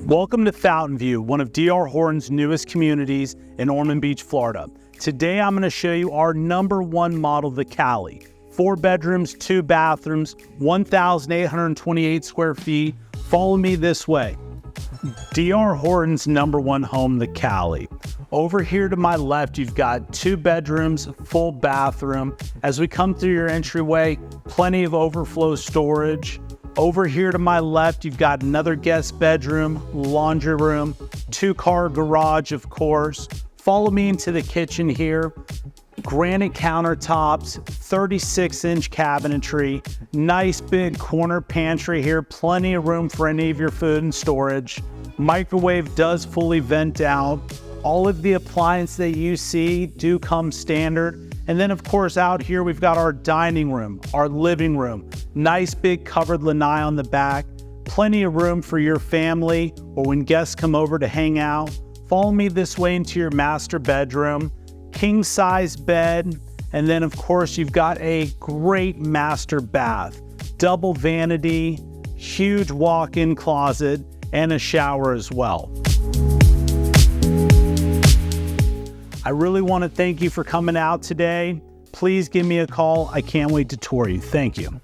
Welcome to Fountain View, one of D.R.Horton's newest communities in Ormond Beach, Florida. Today I'm going to show you our #1 model, the Cali. 4 bedrooms, 2 bathrooms, 1,828 square feet. Follow me this way. D.R.Horton's #1 home, the Cali. Over here to my left, you've got 2 bedrooms, full bathroom. As we come through your entryway, plenty of overflow storage. Over here to my left, you've got another guest bedroom, laundry room, 2-car garage, of course. Follow me into the kitchen here. Granite countertops, 36-inch cabinetry, nice big corner pantry here, plenty of room for any of your food and storage. Microwave does fully vent out. All of the appliances that you see do come standard. And then of course out here we've got our dining room, our living room, nice big covered lanai on the back, plenty of room for your family or when guests come over to hang out. Follow me this way into your master bedroom, king size bed, and then of course you've got a great master bath, double vanity, huge walk-in closet, and a shower as well. I really want to thank you for coming out today. Please give me a call. I can't wait to tour you. Thank you.